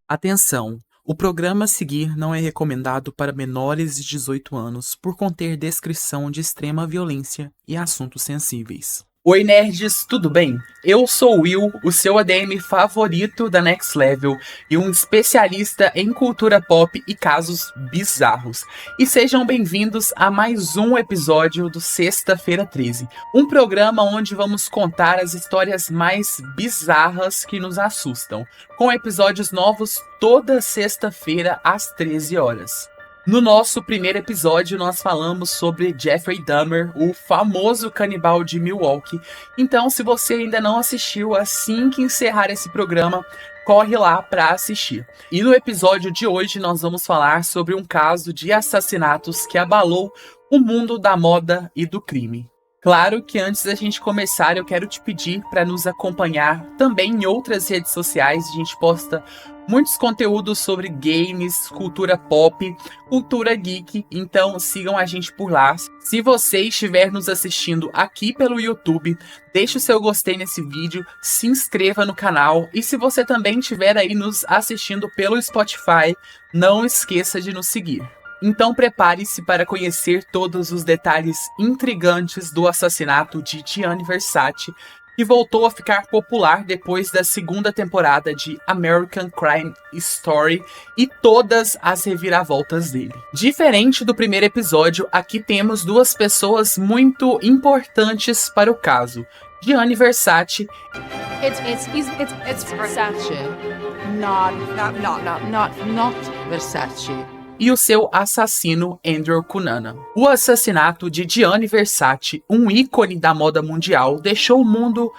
Atenção! O programa a seguir não é recomendado para menores de 18 anos por conter descrição de extrema violência e assuntos sensíveis. Oi nerds, tudo bem? Eu sou o Will, o seu ADM favorito da Next Level e um especialista em cultura pop e casos bizarros. E sejam bem-vindos a mais um episódio do Sexta-feira 13, um programa onde vamos contar as histórias mais bizarras que nos assustam, com episódios novos toda sexta-feira às 13 horas. No nosso primeiro episódio, nós falamos sobre Jeffrey Dahmer, o famoso canibal de Milwaukee. Então, se você ainda não assistiu, assim que encerrar esse programa, corre lá para assistir. E no episódio de hoje, nós vamos falar sobre um caso de assassinatos que abalou o mundo da moda e do crime. Claro que antes da gente começar, eu quero te pedir para nos acompanhar também em outras redes sociais. A gente posta muitos conteúdos sobre games, cultura pop, cultura geek, então sigam a gente por lá. Se você estiver nos assistindo aqui pelo YouTube, deixe o seu gostei nesse vídeo, se inscreva no canal e se você também estiver aí nos assistindo pelo Spotify, não esqueça de nos seguir. Então prepare-se para conhecer todos os detalhes intrigantes do assassinato de Gianni Versace, que voltou a ficar popular depois da segunda temporada de American Crime Story e todas as reviravoltas dele. Diferente do primeiro episódio, aqui temos duas pessoas muito importantes para o caso. Gianni Versace. It's Versace. Not Versace. E o seu assassino Andrew Cunanan. O assassinato de Gianni Versace, um ícone da moda mundial, deixou o mundo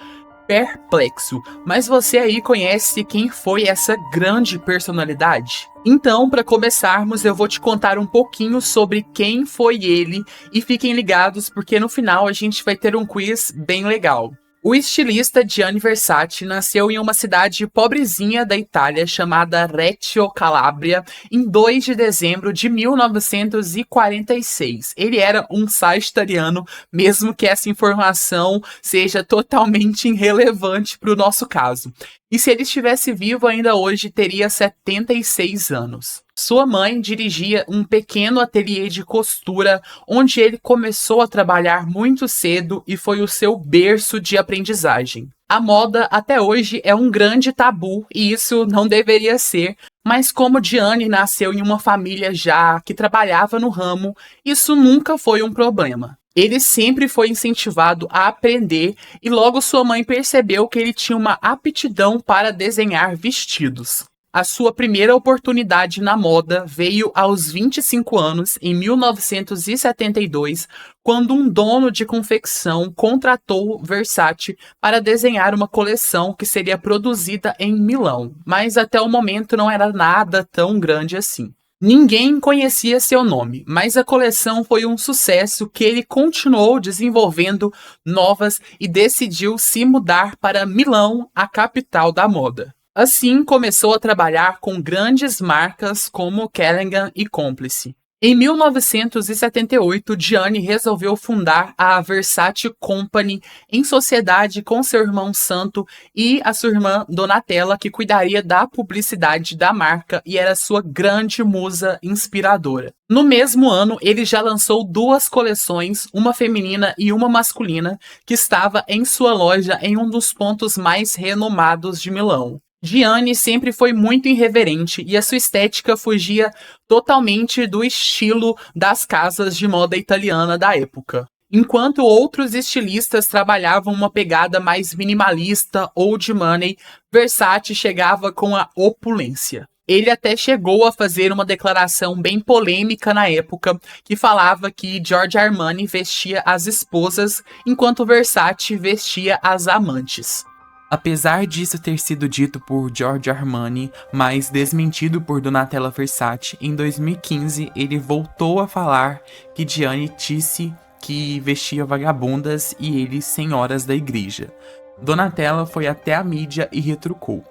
perplexo. Mas você aí conhece quem foi essa grande personalidade? Então, para começarmos, eu vou te contar um pouquinho sobre quem foi ele e fiquem ligados porque no final a gente vai ter um quiz bem legal. O estilista Gianni Versace nasceu em uma cidade pobrezinha da Itália chamada Reggio Calabria em 2 de dezembro de 1946. Ele era um sagitariano, mesmo que essa informação seja totalmente irrelevante para o nosso caso. E se ele estivesse vivo ainda hoje, teria 76 anos. Sua mãe dirigia um pequeno ateliê de costura, onde ele começou a trabalhar muito cedo e foi o seu berço de aprendizagem. A moda até hoje é um grande tabu e isso não deveria ser, mas como Gianni nasceu em uma família já que trabalhava no ramo, isso nunca foi um problema. Ele sempre foi incentivado a aprender e logo sua mãe percebeu que ele tinha uma aptidão para desenhar vestidos. A sua primeira oportunidade na moda veio aos 25 anos, em 1972, quando um dono de confecção contratou Versace para desenhar uma coleção que seria produzida em Milão, mas até o momento não era nada tão grande assim. Ninguém conhecia seu nome, mas a coleção foi um sucesso que ele continuou desenvolvendo novas e decidiu se mudar para Milão, a capital da moda. Assim, começou a trabalhar com grandes marcas como Kellogg e Cómplice. Em 1978, Gianni resolveu fundar a Versace Company em sociedade com seu irmão Santo e a sua irmã Donatella, que cuidaria da publicidade da marca e era sua grande musa inspiradora. No mesmo ano, ele já lançou 2 coleções, uma feminina e uma masculina, que estava em sua loja em um dos pontos mais renomados de Milão. Gianni sempre foi muito irreverente e a sua estética fugia totalmente do estilo das casas de moda italiana da época. Enquanto outros estilistas trabalhavam uma pegada mais minimalista ou de money, Versace chegava com a opulência. Ele até chegou a fazer uma declaração bem polêmica na época, que falava que Giorgio Armani vestia as esposas, enquanto Versace vestia as amantes. Apesar disso ter sido dito por Giorgio Armani, mas desmentido por Donatella Versace, em 2015 ele voltou a falar que Gianni disse que vestia vagabundas e ele senhoras da igreja. Donatella foi até a mídia e retrucou.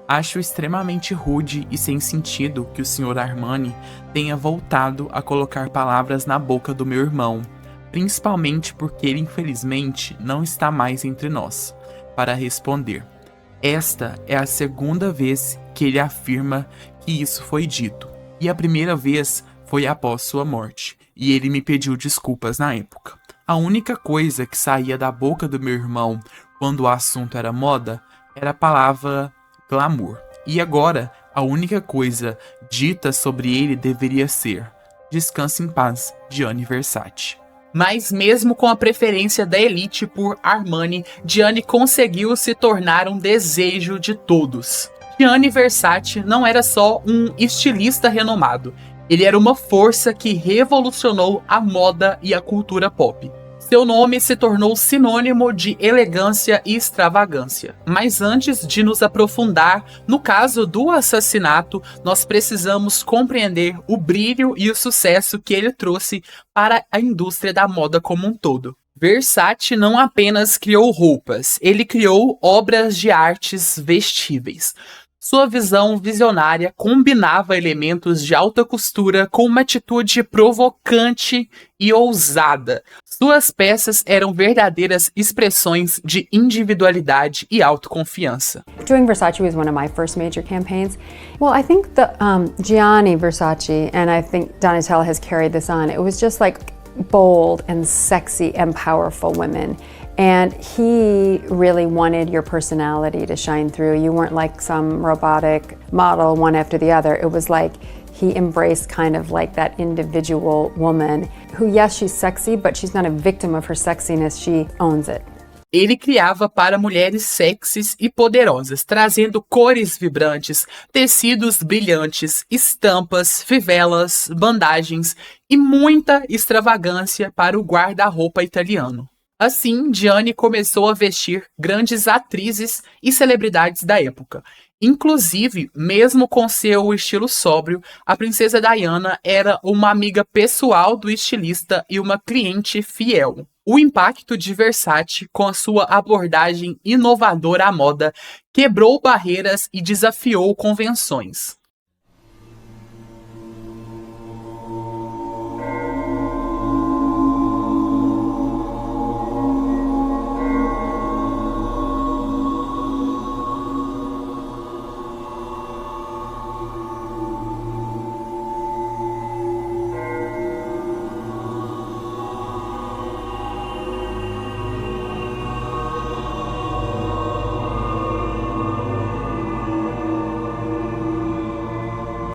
Acho extremamente rude e sem sentido que o Sr. Armani tenha voltado a colocar palavras na boca do meu irmão, principalmente porque ele infelizmente não está mais entre nós. Para responder, esta é a segunda vez que ele afirma que isso foi dito. E a primeira vez foi após sua morte, e ele me pediu desculpas na época. A única coisa que saía da boca do meu irmão quando o assunto era moda era a palavra glamour. E agora, a única coisa dita sobre ele deveria ser: descanse em paz, Gianni Versace. Mas mesmo com a preferência da elite por Armani, Gianni conseguiu se tornar um desejo de todos. Gianni Versace não era só um estilista renomado, ele era uma força que revolucionou a moda e a cultura pop. Seu nome se tornou sinônimo de elegância e extravagância. Mas antes de nos aprofundar no caso do assassinato, nós precisamos compreender o brilho e o sucesso que ele trouxe para a indústria da moda como um todo. Versace não apenas criou roupas, ele criou obras de artes vestíveis. Sua visão visionária combinava elementos de alta costura com uma atitude provocante e ousada. Suas peças eram verdadeiras expressões de individualidade e autoconfiança. Doing Versace was one of my first major campaigns. Well, I think the Gianni Versace, and I think Donatella has carried this on, it was just like bold and sexy and powerful women. And he really wanted your personality to shine through. You weren't like some robotic model one after the other. It was like he embraced kind of like that individual woman who, yes, she's sexy, but she's not a victim of her sexiness. She owns it. Ele criava para mulheres sexys e poderosas, trazendo cores vibrantes, tecidos brilhantes, estampas, fivelas, bandagens e muita extravagância para o guarda-roupa italiano. Assim, Gianni começou a vestir grandes atrizes e celebridades da época. Inclusive, mesmo com seu estilo sóbrio, a princesa Diana era uma amiga pessoal do estilista e uma cliente fiel. O impacto de Versace, com a sua abordagem inovadora à moda, quebrou barreiras e desafiou convenções.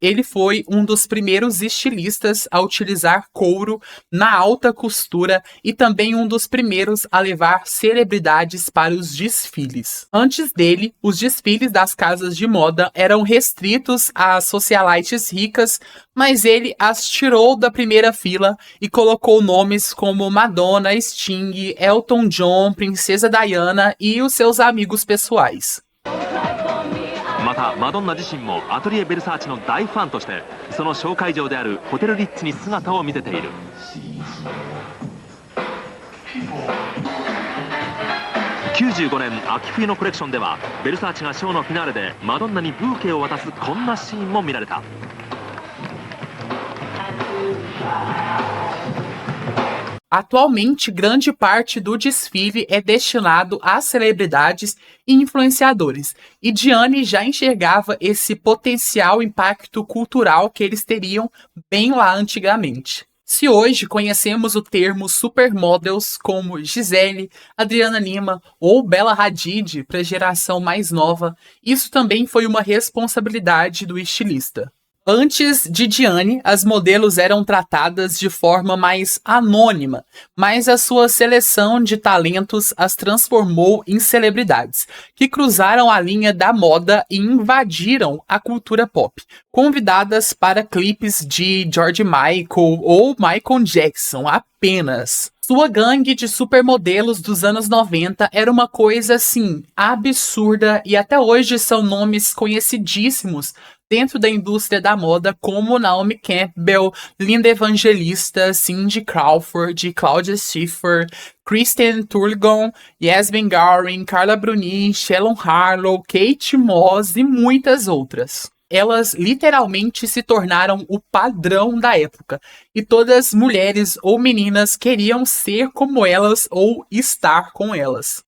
Ele foi um dos primeiros estilistas a utilizar couro na alta costura e também um dos primeiros a levar celebridades para os desfiles. Antes dele, os desfiles das casas de moda eram restritos a socialites ricas, mas ele as tirou da primeira fila e colocou nomes como Madonna, Sting, Elton John, Princesa Diana e os seus amigos pessoais. またマドンナ自身もアトリエ・ベルサーチの大ファンとしてその紹介場であるホテル・リッツに姿を見せている。95年秋冬のコレクションではベルサーチがショーのフィナーレでマドンナにブーケを渡すこんなシーンも見られた。Atualmente, grande parte do desfile é destinado a celebridades e influenciadores, e Gianni já enxergava esse potencial impacto cultural que eles teriam bem lá antigamente. Se hoje conhecemos o termo supermodels como Gisele, Adriana Lima ou Bella Hadid para a geração mais nova, isso também foi uma responsabilidade do estilista. Antes de Gianni, as modelos eram tratadas de forma mais anônima, mas a sua seleção de talentos as transformou em celebridades, que cruzaram a linha da moda e invadiram a cultura pop, convidadas para clipes de George Michael ou Michael Jackson apenas. Sua gangue de supermodelos dos anos 90 era uma coisa assim, absurda, e até hoje são nomes conhecidíssimos dentro da indústria da moda, como Naomi Campbell, Linda Evangelista, Cindy Crawford, Claudia Schiffer, Kristen Turlington, Yasmin Gorin, Carla Bruni, Shellon Harlow, Kate Moss e muitas outras. Elas literalmente se tornaram o padrão da época, e todas mulheres ou meninas queriam ser como elas ou estar com elas.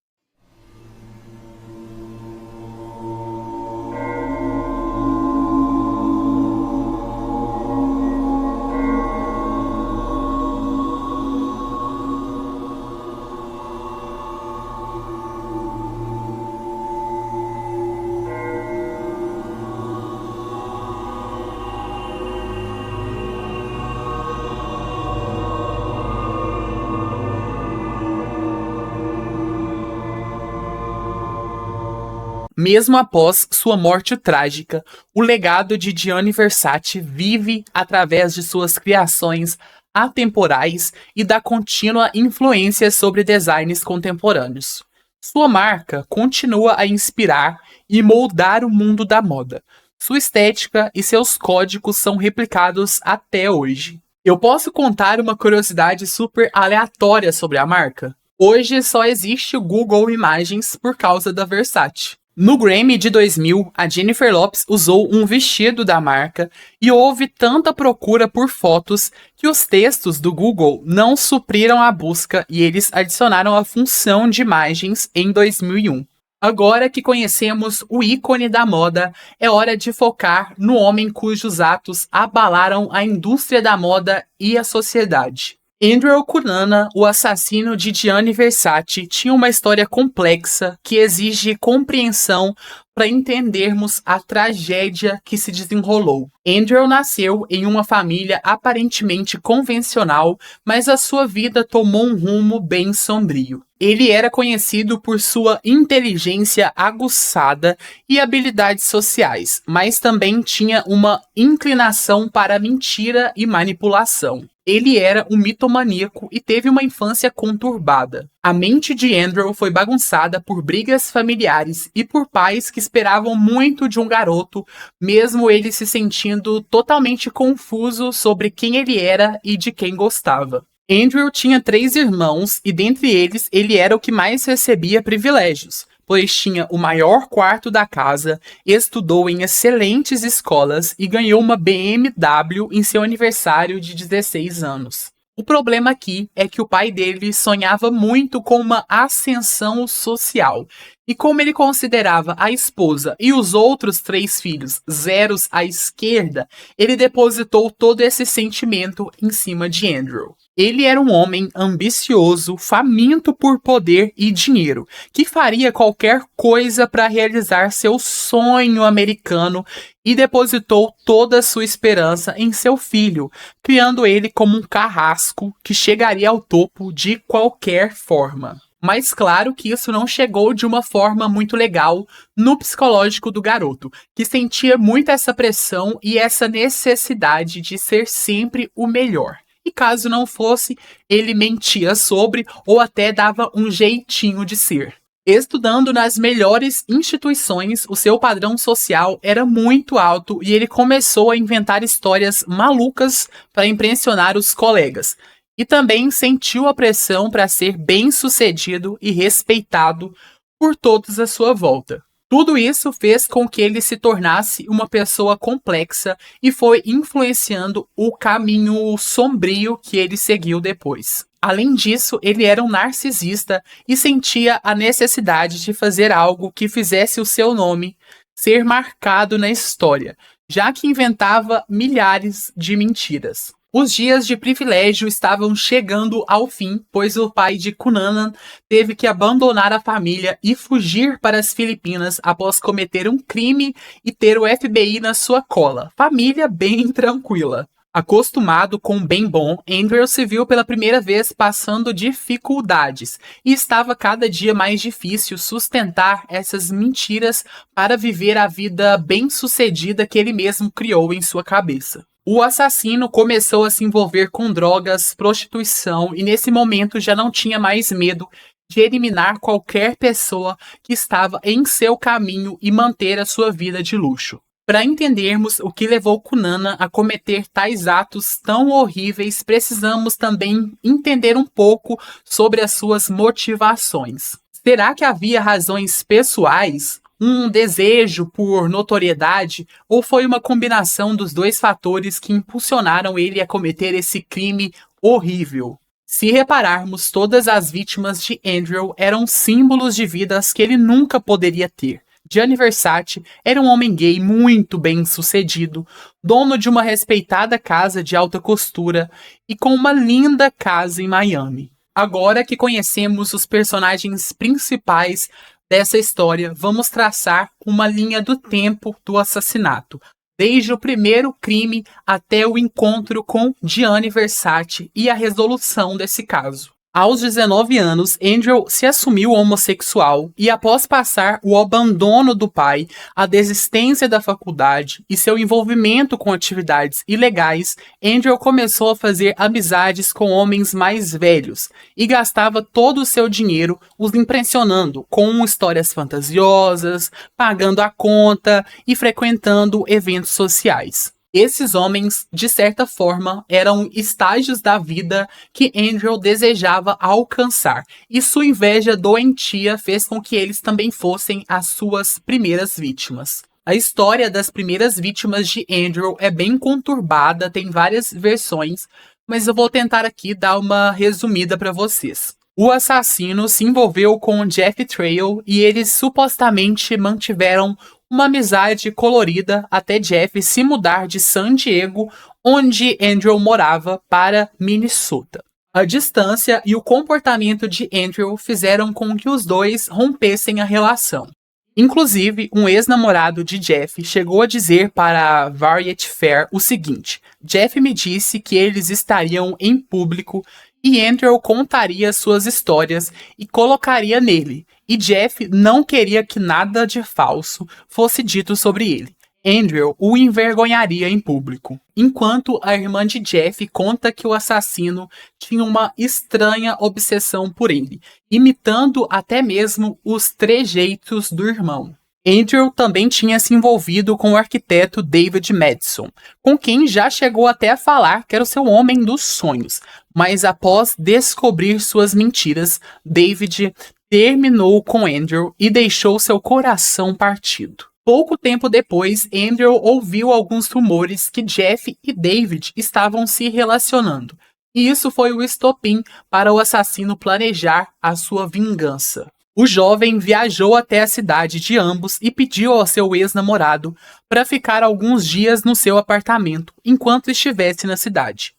Mesmo após sua morte trágica, o legado de Gianni Versace vive através de suas criações atemporais e da contínua influência sobre designs contemporâneos. Sua marca continua a inspirar e moldar o mundo da moda. Sua estética e seus códigos são replicados até hoje. Eu posso contar uma curiosidade super aleatória sobre a marca? Hoje só existe o Google Imagens por causa da Versace. No Grammy de 2000, a Jennifer Lopez usou um vestido da marca e houve tanta procura por fotos que os textos do Google não supriram a busca e eles adicionaram a função de imagens em 2001. Agora que conhecemos o ícone da moda, é hora de focar no homem cujos atos abalaram a indústria da moda e a sociedade. Andrew Cunanan, o assassino de Gianni Versace, tinha uma história complexa que exige compreensão para entendermos a tragédia que se desenrolou. Andrew nasceu em uma família aparentemente convencional, mas a sua vida tomou um rumo bem sombrio. Ele era conhecido por sua inteligência aguçada e habilidades sociais, mas também tinha uma inclinação para a mentira e manipulação. Ele era um mitomaníaco e teve uma infância conturbada. A mente de Andrew foi bagunçada por brigas familiares e por pais que esperavam muito de um garoto, mesmo ele se sentindo totalmente confuso sobre quem ele era e de quem gostava. Andrew tinha 3 irmãos e dentre eles ele era o que mais recebia privilégios, pois tinha o maior quarto da casa, estudou em excelentes escolas e ganhou uma BMW em seu aniversário de 16 anos. O problema aqui é que o pai dele sonhava muito com uma ascensão social, e como ele considerava a esposa e os outros 3 filhos zeros à esquerda, ele depositou todo esse sentimento em cima de Andrew. Ele era um homem ambicioso, faminto por poder e dinheiro, que faria qualquer coisa para realizar seu sonho americano e depositou toda a sua esperança em seu filho, criando ele como um carrasco que chegaria ao topo de qualquer forma. Mas claro que isso não chegou de uma forma muito legal no psicológico do garoto, que sentia muito essa pressão e essa necessidade de ser sempre o melhor. E caso não fosse, ele mentia sobre ou até dava um jeitinho de ser. Estudando nas melhores instituições, o seu padrão social era muito alto e ele começou a inventar histórias malucas para impressionar os colegas. E também sentiu a pressão para ser bem-sucedido e respeitado por todos à sua volta. Tudo isso fez com que ele se tornasse uma pessoa complexa e foi influenciando o caminho sombrio que ele seguiu depois. Além disso, ele era um narcisista e sentia a necessidade de fazer algo que fizesse o seu nome ser marcado na história, já que inventava milhares de mentiras. Os dias de privilégio estavam chegando ao fim, pois o pai de Cunanan teve que abandonar a família e fugir para as Filipinas após cometer um crime e ter o FBI na sua cola. Família bem tranquila. Acostumado com o bem bom, Andrew se viu pela primeira vez passando dificuldades e estava cada dia mais difícil sustentar essas mentiras para viver a vida bem-sucedida que ele mesmo criou em sua cabeça. O assassino começou a se envolver com drogas, prostituição e nesse momento já não tinha mais medo de eliminar qualquer pessoa que estava em seu caminho e manter a sua vida de luxo. Para entendermos o que levou Cunanan a cometer tais atos tão horríveis, precisamos também entender um pouco sobre as suas motivações. Será que havia razões pessoais? Um desejo por notoriedade, ou foi uma combinação dos 2 fatores que impulsionaram ele a cometer esse crime horrível? Se repararmos, todas as vítimas de Andrew eram símbolos de vidas que ele nunca poderia ter. Gianni Versace era um homem gay muito bem sucedido, dono de uma respeitada casa de alta costura e com uma linda casa em Miami. Agora que conhecemos os personagens principais dessa história, vamos traçar uma linha do tempo do assassinato, desde o primeiro crime até o encontro com Gianni Versace e a resolução desse caso. Aos 19 anos, Andrew se assumiu homossexual e, após passar o abandono do pai, a desistência da faculdade e seu envolvimento com atividades ilegais, Andrew começou a fazer amizades com homens mais velhos e gastava todo o seu dinheiro os impressionando com histórias fantasiosas, pagando a conta e frequentando eventos sociais. Esses homens, de certa forma, eram estágios da vida que Andrew desejava alcançar, e sua inveja doentia fez com que eles também fossem as suas primeiras vítimas. A história das primeiras vítimas de Andrew é bem conturbada, tem várias versões, mas eu vou tentar aqui dar uma resumida para vocês. O assassino se envolveu com Jeff Trail e eles supostamente mantiveram uma amizade colorida até Jeff se mudar de San Diego, onde Andrew morava, para Minnesota. A distância e o comportamento de Andrew fizeram com que os dois rompessem a relação. Inclusive, um ex-namorado de Jeff chegou a dizer para a Variety Fair o seguinte: Jeff me disse que eles estariam em público e Andrew contaria suas histórias e colocaria nele, e Jeff não queria que nada de falso fosse dito sobre ele. Andrew o envergonharia em público. Enquanto a irmã de Jeff conta que o assassino tinha uma estranha obsessão por ele, imitando até mesmo os trejeitos do irmão. Andrew também tinha se envolvido com o arquiteto David Madison, com quem já chegou até a falar que era o seu homem dos sonhos, mas após descobrir suas mentiras, David terminou com Andrew e deixou seu coração partido. Pouco tempo depois, Andrew ouviu alguns rumores que Jeff e David estavam se relacionando, e isso foi o estopim para o assassino planejar a sua vingança. O jovem viajou até a cidade de ambos e pediu ao seu ex-namorado para ficar alguns dias no seu apartamento enquanto estivesse na cidade.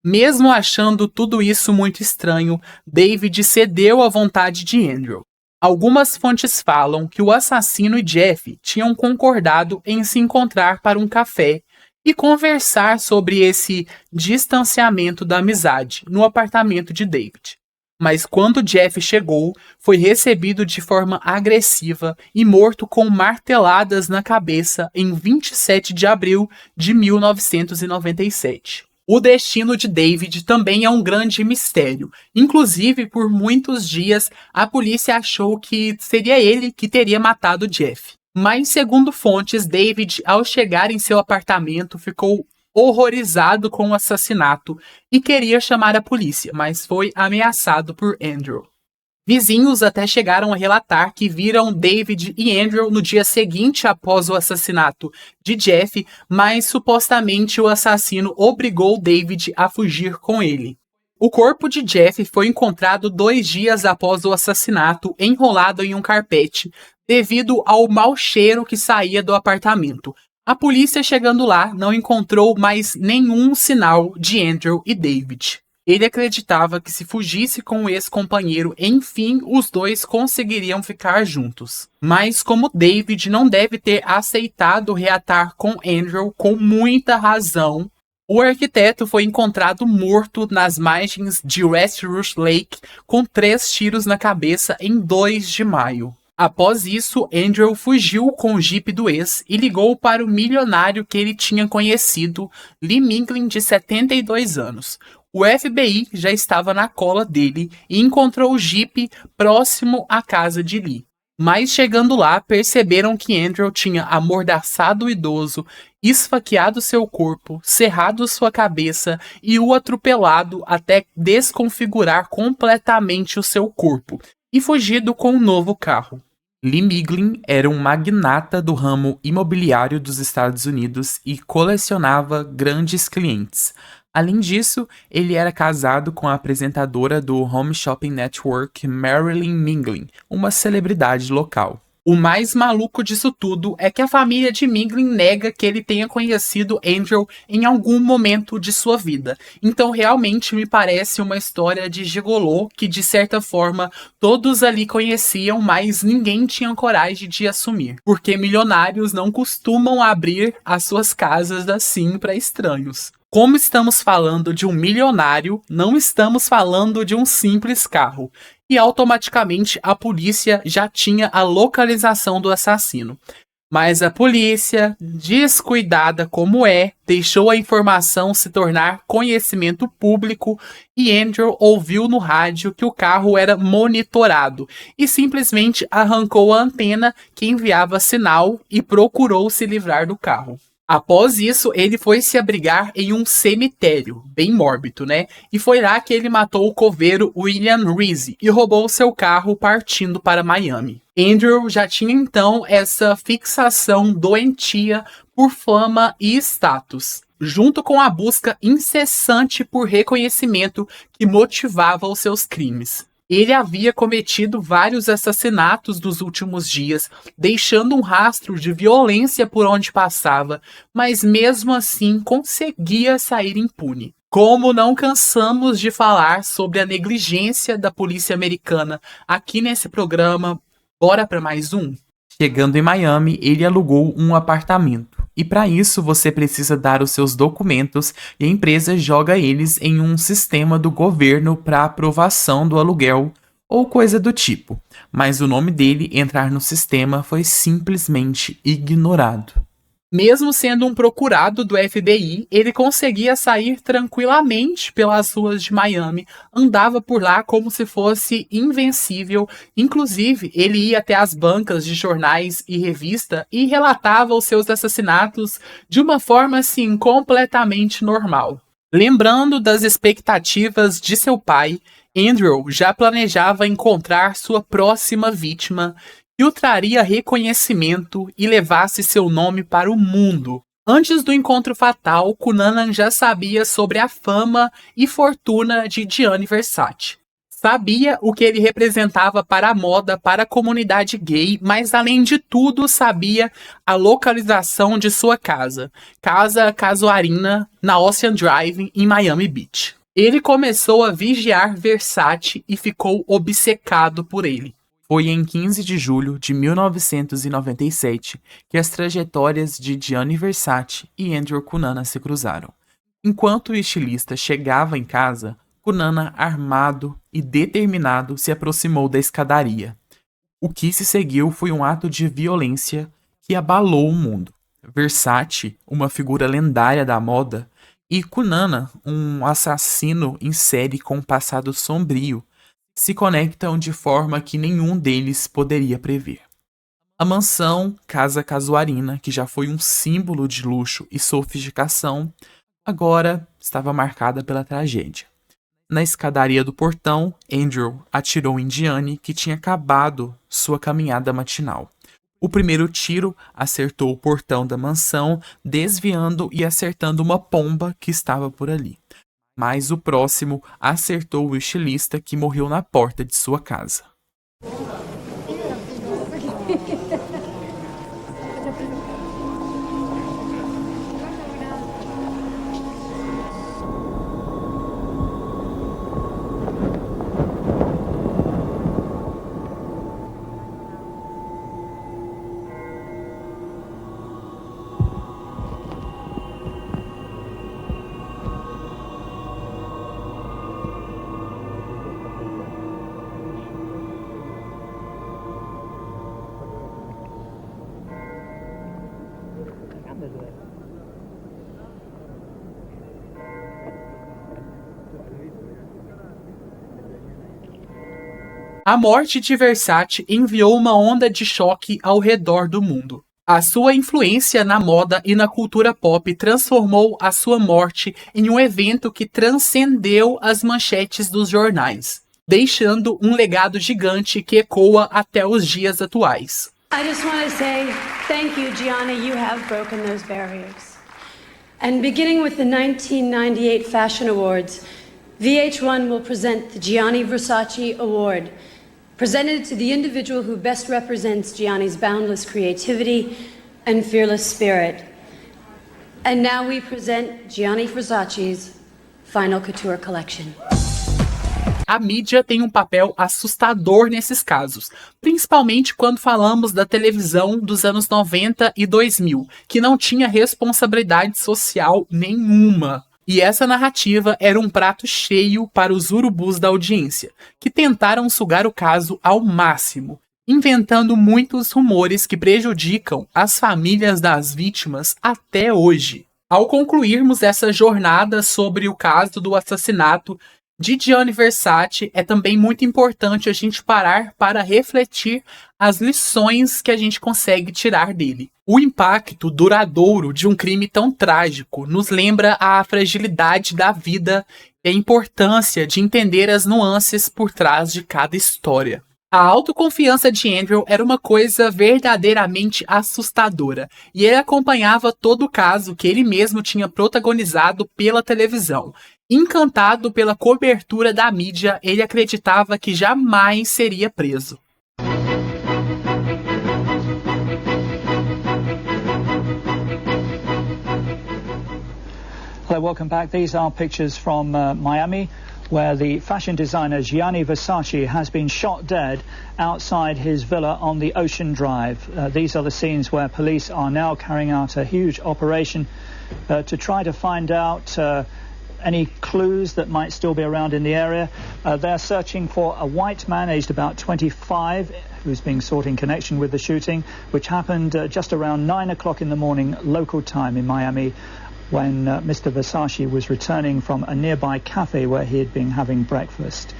Mesmo achando tudo isso muito estranho, David cedeu à vontade de Andrew. Algumas fontes falam que o assassino e Jeff tinham concordado em se encontrar para um café e conversar sobre esse distanciamento da amizade no apartamento de David. Mas quando Jeff chegou, foi recebido de forma agressiva e morto com marteladas na cabeça em 27 de abril de 1997. O destino de David também é um grande mistério. Inclusive, por muitos dias, a polícia achou que seria ele que teria matado Jeff. Mas, segundo fontes, David, ao chegar em seu apartamento, ficou horrorizado com o assassinato e queria chamar a polícia, mas foi ameaçado por Andrew. Vizinhos até chegaram a relatar que viram David e Andrew no dia seguinte após o assassinato de Jeff, mas supostamente o assassino obrigou David a fugir com ele. O corpo de Jeff foi encontrado 2 dias após o assassinato, enrolado em um carpete, devido ao mau cheiro que saía do apartamento. A polícia, chegando lá, não encontrou mais nenhum sinal de Andrew e David. Ele acreditava que se fugisse com o ex-companheiro, enfim, os dois conseguiriam ficar juntos. Mas como David não deve ter aceitado reatar com Andrew com muita razão, o arquiteto foi encontrado morto nas margens de West Rush Lake com 3 tiros na cabeça em 2 de maio. Após isso, Andrew fugiu com o Jeep do ex e ligou para o milionário que ele tinha conhecido, Lee Miglin, de 72 anos. O FBI já estava na cola dele e encontrou o Jeep próximo à casa de Lee. Mas chegando lá, perceberam que Andrew tinha amordaçado o idoso, esfaqueado seu corpo, cerrado sua cabeça e o atropelado até desconfigurar completamente o seu corpo, e fugido com um novo carro. Lee Miglin era um magnata do ramo imobiliário dos Estados Unidos e colecionava grandes clientes. Além disso, ele era casado com a apresentadora do Home Shopping Network, Marilyn Miglin, uma celebridade local. O mais maluco disso tudo é que a família de Miglin nega que ele tenha conhecido Andrew em algum momento de sua vida. Então realmente me parece uma história de gigolô que, de certa forma, todos ali conheciam, mas ninguém tinha coragem de assumir. Porque milionários não costumam abrir as suas casas assim para estranhos. Como estamos falando de um milionário, não estamos falando de um simples carro. E automaticamente a polícia já tinha a localização do assassino. Mas a polícia, descuidada como é, deixou a informação se tornar conhecimento público e Andrew ouviu no rádio que o carro era monitorado e simplesmente arrancou a antena que enviava sinal e procurou se livrar do carro. Após isso, ele foi se abrigar em um cemitério, bem mórbido, né? E foi lá que ele matou o coveiro William Reese e roubou seu carro partindo para Miami. Andrew já tinha então essa fixação doentia por fama e status, junto com a busca incessante por reconhecimento que motivava os seus crimes. Ele havia cometido vários assassinatos nos últimos dias, deixando um rastro de violência por onde passava, mas mesmo assim conseguia sair impune. Como não cansamos de falar sobre a negligência da polícia americana aqui nesse programa, bora para mais um? Chegando em Miami, ele alugou um apartamento. E para isso você precisa dar os seus documentos e a empresa joga eles em um sistema do governo para aprovação do aluguel ou coisa do tipo. Mas o nome dele entrar no sistema foi simplesmente ignorado. Mesmo sendo um procurado do FBI, ele conseguia sair tranquilamente pelas ruas de Miami, andava por lá como se fosse invencível, inclusive ele ia até as bancas de jornais e revista e relatava os seus assassinatos de uma forma assim completamente normal. Lembrando das expectativas de seu pai, Andrew já planejava encontrar sua próxima vítima, que o traria reconhecimento e levasse seu nome para o mundo. Antes do encontro fatal, Cunanan já sabia sobre a fama e fortuna de Gianni Versace. Sabia o que ele representava para a moda, para a comunidade gay, mas além de tudo sabia a localização de sua casa, Casa Casuarina, na Ocean Drive, em Miami Beach. Ele começou a vigiar Versace e ficou obcecado por ele. Foi em 15 de julho de 1997 que as trajetórias de Gianni Versace e Andrew Cunanan se cruzaram. Enquanto o estilista chegava em casa, Cunanan, armado e determinado, se aproximou da escadaria. O que se seguiu foi um ato de violência que abalou o mundo. Versace, uma figura lendária da moda, e Cunanan, um assassino em série com um passado sombrio, se conectam de forma que nenhum deles poderia prever. A mansão Casa Casuarina, que já foi um símbolo de luxo e sofisticação, agora estava marcada pela tragédia. Na escadaria do portão, Andrew atirou em Gianni, que tinha acabado sua caminhada matinal. O primeiro tiro acertou o portão da mansão, desviando e acertando uma pomba que estava por ali. Mas o próximo acertou o estilista que morreu na porta de sua casa. A morte de Versace enviou uma onda de choque ao redor do mundo. A sua influência na moda e na cultura pop transformou a sua morte em um evento que transcendeu as manchetes dos jornais, deixando um legado gigante que ecoa até os dias atuais. I just want to say thank you, Gianni. You have broken those barriers. And beginning with the 1998 Fashion Awards, VH1 will present the Gianni Versace Award, presented to the individual who best represents Gianni's boundless creativity and fearless spirit. And now we present Gianni Versace's Final Couture Collection. A mídia tem um papel assustador nesses casos, principalmente quando falamos da televisão dos anos 90 e 2000, que não tinha responsabilidade social nenhuma. E essa narrativa era um prato cheio para os urubus da audiência, que tentaram sugar o caso ao máximo, inventando muitos rumores que prejudicam as famílias das vítimas até hoje. Ao concluirmos essa jornada sobre o caso do assassinato de Gianni Versace, é também muito importante a gente parar para refletir as lições que a gente consegue tirar dele. O impacto duradouro de um crime tão trágico nos lembra a fragilidade da vida e a importância de entender as nuances por trás de cada história. A autoconfiança de Andrew era uma coisa verdadeiramente assustadora, e ele acompanhava todo o caso que ele mesmo tinha protagonizado pela televisão. Encantado pela cobertura da mídia, ele acreditava que jamais seria preso. Hello, welcome back. These are pictures from Miami, where the fashion designer Gianni Versace has been shot dead outside his villa on the Ocean Drive. These are the scenes where police are now carrying out a huge operation to try to find out any clues that might still be around in the area. They're searching for a white man aged about 25 who's being sought in connection with the shooting, which happened just around 9 o'clock in the morning local time in Miami, when Mr. Versace was returning from a nearby cafe where he had been having breakfast.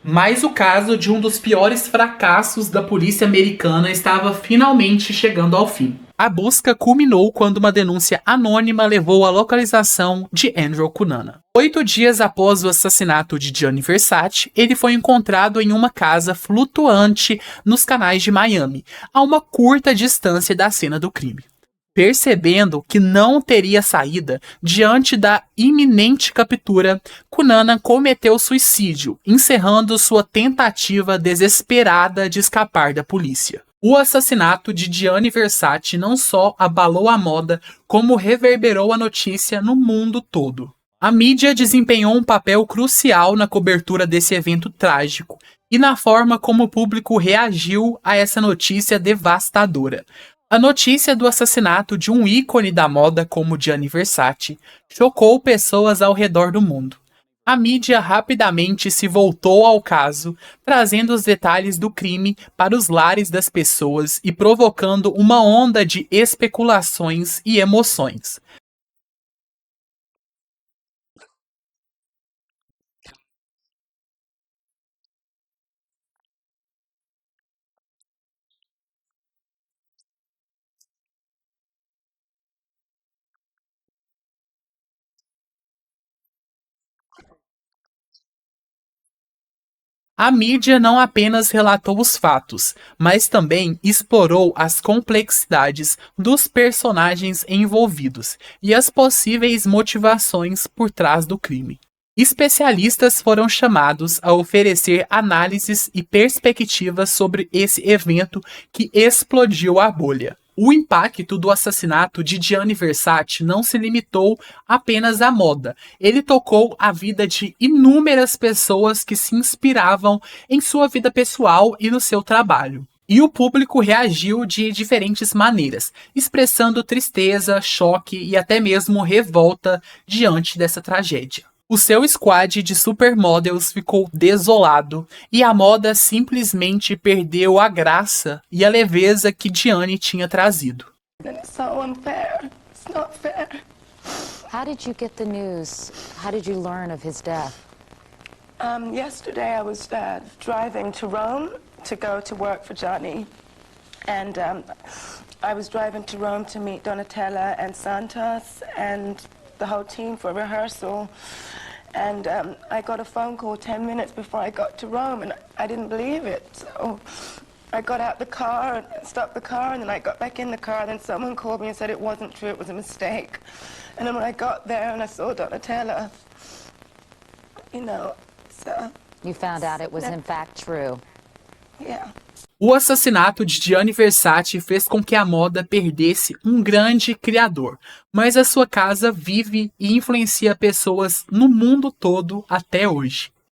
Mas o caso de um dos piores fracassos da polícia americana estava finalmente chegando ao fim. A busca culminou quando uma denúncia anônima levou à localização de Andrew Cunanan. 8 dias após o assassinato de Gianni Versace, ele foi encontrado em uma casa flutuante nos canais de Miami, a uma curta distância da cena do crime. Percebendo que não teria saída diante da iminente captura, Cunanan cometeu suicídio, encerrando sua tentativa desesperada de escapar da polícia. O assassinato de Gianni Versace não só abalou a moda, como reverberou a notícia no mundo todo. A mídia desempenhou um papel crucial na cobertura desse evento trágico e na forma como o público reagiu a essa notícia devastadora. A notícia do assassinato de um ícone da moda como Gianni Versace chocou pessoas ao redor do mundo. A mídia rapidamente se voltou ao caso, trazendo os detalhes do crime para os lares das pessoas e provocando uma onda de especulações e emoções. A mídia não apenas relatou os fatos, mas também explorou as complexidades dos personagens envolvidos e as possíveis motivações por trás do crime. Especialistas foram chamados a oferecer análises e perspectivas sobre esse evento que explodiu a bolha. O impacto do assassinato de Gianni Versace não se limitou apenas à moda. Ele tocou a vida de inúmeras pessoas que se inspiravam em sua vida pessoal e no seu trabalho. E o público reagiu de diferentes maneiras, expressando tristeza, choque e até mesmo revolta diante dessa tragédia. O seu squad de supermodels ficou desolado e a moda simplesmente perdeu a graça e a leveza que Gianni tinha trazido. It's so unfair. It's not fair. How did you get the news? How did you learn of his death? Yesterday I was driving to Rome to go to work for Gianni, and I was driving to Rome to meet Donatella and Santos and the whole team for rehearsal. And I got a phone call 10 minutes before I got to Rome, and I didn't believe it. So I got out the car and stopped the car, and then I got back in the car, and then someone called me and said it wasn't true, it was a mistake. And then when I got there and I saw Donatella, so... You found out it was in fact true. Yeah. O assassinato de Gianni Versace fez com que a moda perdesse um grande criador, mas a sua casa vive e influencia pessoas no mundo todo até hoje.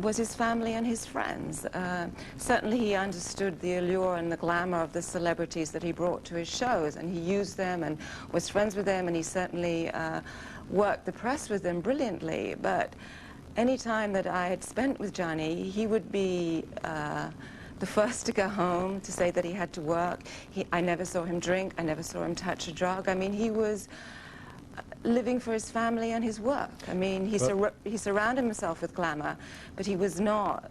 was his family and his friends. Certainly he understood the allure and the glamour of the celebrities that he brought to his shows, and he used them and was friends with them, and he certainly worked the press with them brilliantly. But any time that I had spent with Johnny, he would be the first to go home, to say that he had to work. I never saw him drink. I never saw him touch a drug. I mean, he was living for his family and his work. I mean, he surrounded himself with glamour, but he was not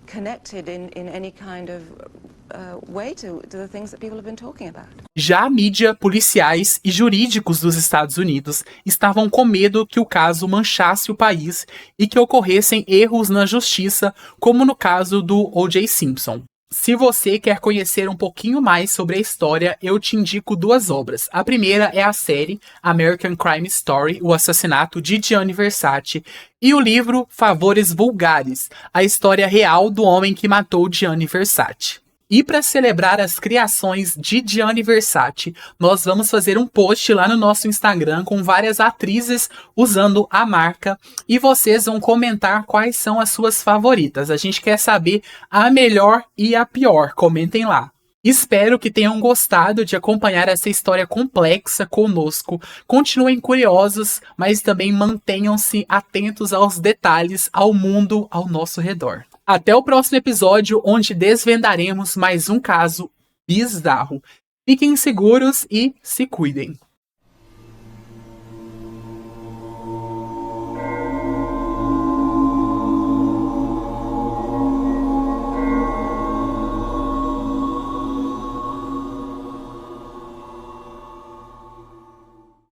connected in any kind of way to the things that people have been talking about. Já a mídia, policiais e jurídicos dos Estados Unidos estavam com medo que o caso manchasse o país e que ocorressem erros na justiça, como no caso do O.J. Simpson. Se você quer conhecer um pouquinho mais sobre a história, eu te indico 2 obras. A primeira é a série American Crime Story, O Assassinato de Gianni Versace, e o livro Favores Vulgares, a história real do homem que matou Gianni Versace. E para celebrar as criações de Gianni Versace, nós vamos fazer um post lá no nosso Instagram com várias atrizes usando a marca e vocês vão comentar quais são as suas favoritas. A gente quer saber a melhor e a pior. Comentem lá. Espero que tenham gostado de acompanhar essa história complexa conosco. Continuem curiosos, mas também mantenham-se atentos aos detalhes, ao mundo ao nosso redor. Até o próximo episódio, onde desvendaremos mais um caso bizarro. Fiquem seguros e se cuidem.